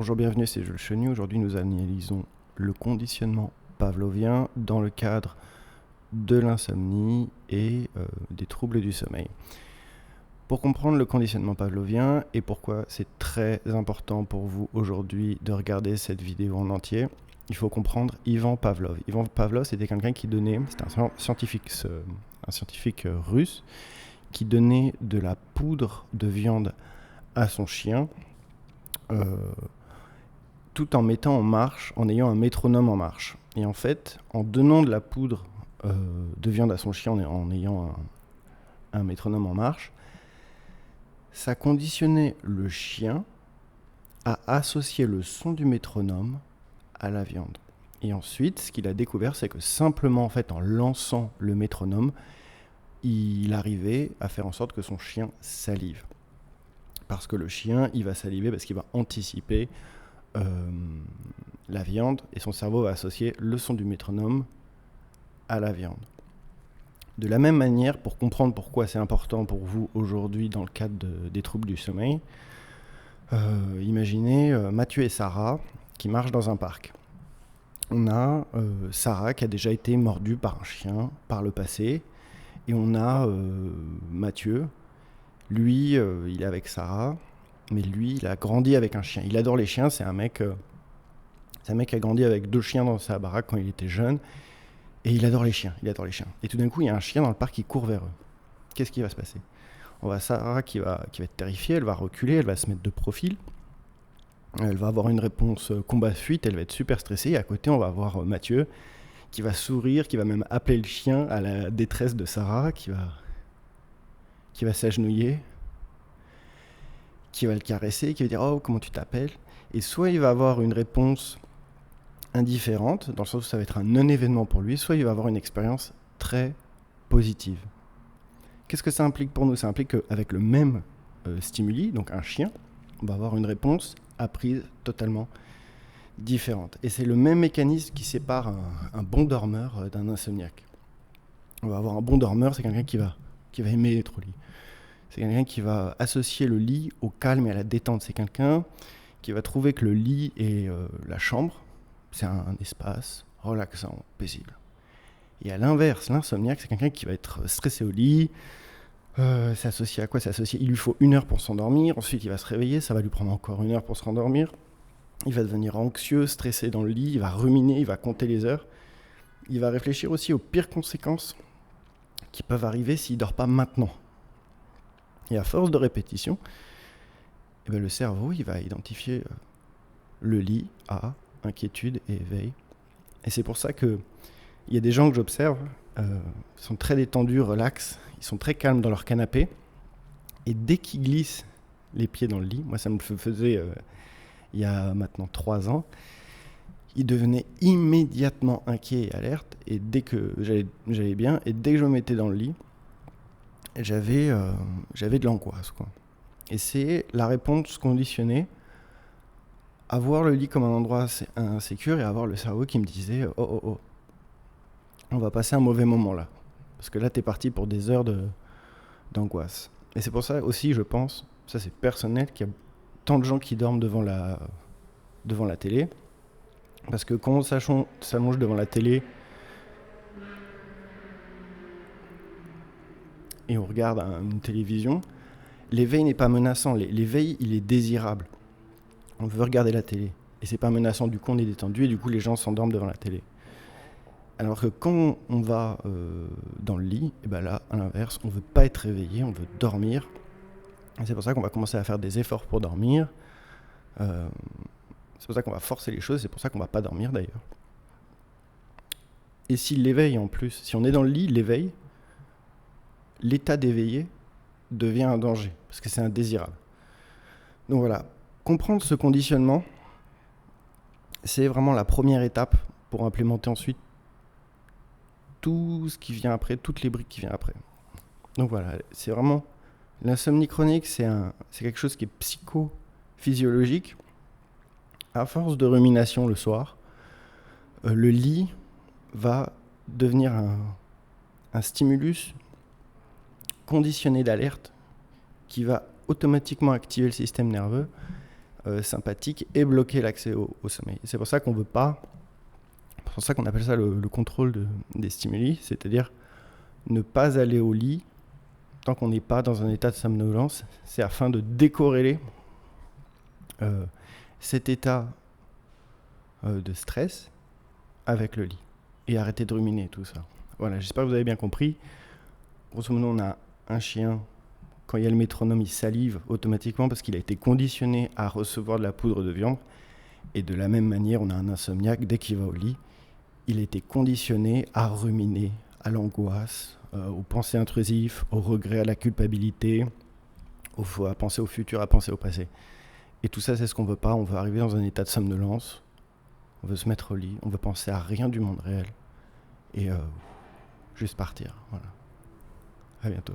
Bonjour, bienvenue, c'est Jules Chenu. Aujourd'hui, nous analysons le conditionnement pavlovien dans le cadre de l'insomnie et des troubles du sommeil. Pour comprendre le conditionnement pavlovien et pourquoi c'est très important pour vous aujourd'hui de regarder cette vidéo en entier, il faut comprendre Ivan Pavlov. Ivan Pavlov, c'était quelqu'un qui donnait, c'était un scientifique russe, qui donnait de la poudre de viande à son chien, tout en mettant en marche, en ayant un métronome en marche. Et en fait, en donnant de la poudre de viande à son chien, en ayant un métronome en marche, ça conditionnait le chien à associer le son du métronome à la viande. Et ensuite, ce qu'il a découvert, c'est que simplement en fait, en lançant le métronome, il arrivait à faire en sorte que son chien salive. Parce que le chien, il va saliver parce qu'il va anticiper la viande et son cerveau va associer le son du métronome à la viande. De la même manière, pour comprendre pourquoi c'est important pour vous aujourd'hui dans le cadre des troubles du sommeil, imaginez Mathieu et Sarah qui marchent dans un parc. On a Sarah qui a déjà été mordue par un chien par le passé, et on a Mathieu, lui il est avec Sarah, mais lui il a grandi avec un chien, il adore les chiens, c'est un mec qui a grandi avec 2 chiens dans sa baraque quand il était jeune, et il adore les chiens. Et tout d'un coup, il y a un chien dans le parc qui court vers eux. Qu'est-ce qui va se passer ? On va Sarah qui va être terrifiée, elle va reculer, elle va se mettre de profil, elle va avoir une réponse combat-fuite, elle va être super stressée, et à côté, on va avoir Mathieu qui va sourire, qui va même appeler le chien à la détresse de Sarah, qui va s'agenouiller, qui va le caresser, qui va dire « Oh, comment tu t'appelles ?» Et soit il va avoir une réponse indifférente, dans le sens où ça va être un non-événement pour lui, soit il va avoir une expérience très positive. Qu'est-ce que ça implique pour nous ? Ça implique qu'avec le même stimuli, donc un chien, on va avoir une réponse apprise totalement différente. Et c'est le même mécanisme qui sépare un bon dormeur d'un insomniaque. On va avoir un bon dormeur, c'est quelqu'un qui va aimer être au lit. C'est quelqu'un qui va associer le lit au calme et à la détente. C'est quelqu'un qui va trouver que le lit est la chambre, c'est un espace relaxant, paisible. Et à l'inverse, l'insomniaque, c'est quelqu'un qui va être stressé au lit. C'est associé à quoi ? C'est associé, il lui faut 1 heure pour s'endormir, ensuite il va se réveiller, ça va lui prendre encore 1 heure pour se rendormir. Il va devenir anxieux, stressé dans le lit, il va ruminer, il va compter les heures. Il va réfléchir aussi aux pires conséquences qui peuvent arriver s'il ne dort pas maintenant. Et à force de répétition, le cerveau il va identifier le lit à inquiétude et éveil. Et c'est pour ça qu'il y a des gens que j'observe, sont très détendus, relax, ils sont très calmes dans leur canapé, et dès qu'ils glissent les pieds dans le lit, moi ça me faisait il y a maintenant 3 ans, ils devenaient immédiatement inquiets et alertes, et dès que j'allais bien, et dès que je me mettais dans le lit, j'avais de l'angoisse, quoi. Et c'est la réponse conditionnée à voir le lit comme un endroit insécure et à avoir le cerveau qui me disait « Oh, on va passer un mauvais moment là. » Parce que là, t'es parti pour des heures d'angoisse. Et c'est pour ça aussi, je pense, ça c'est personnel, qu'il y a tant de gens qui dorment devant la télé. Parce que quand on s'allonge devant la télé et on regarde une télévision, l'éveil n'est pas menaçant. L'éveil, il est désirable. On veut regarder la télé. Et c'est pas menaçant, du coup on est détendu et du coup les gens s'endorment devant la télé. Alors que quand on va dans le lit, et ben là, à l'inverse, on veut pas être réveillé, on veut dormir. Et c'est pour ça qu'on va commencer à faire des efforts pour dormir. C'est pour ça qu'on va forcer les choses, c'est pour ça qu'on va pas dormir d'ailleurs. Et si l'éveil en plus, si on est dans le lit, l'éveil, l'état d'éveillé devient un danger, parce que c'est indésirable. Donc voilà, comprendre ce conditionnement, c'est vraiment la première étape pour implémenter ensuite tout ce qui vient après, toutes les briques qui viennent après. Donc voilà, c'est vraiment... L'insomnie chronique, c'est quelque chose qui est psychophysiologique. À force de rumination le soir, le lit va devenir un stimulus conditionné d'alerte qui va automatiquement activer le système nerveux, sympathique et bloquer l'accès au sommeil. C'est pour ça qu'on veut pas, c'est pour ça qu'on appelle ça le contrôle des stimuli, c'est-à-dire ne pas aller au lit tant qu'on n'est pas dans un état de somnolence. C'est afin de décorréler cet état de stress avec le lit et arrêter de ruminer tout ça. Voilà, j'espère que vous avez bien compris. Grosso modo, on a un chien, quand il y a le métronome, il salive automatiquement parce qu'il a été conditionné à recevoir de la poudre de viande. Et de la même manière, on a un insomniaque, dès qu'il va au lit, il a été conditionné à ruminer, à l'angoisse, aux pensées intrusives, au regret, à la culpabilité, à penser au futur, à penser au passé. Et tout ça, c'est ce qu'on veut pas. On veut arriver dans un état de somnolence, on veut se mettre au lit, on veut penser à rien du monde réel et juste partir. Voilà. À bientôt.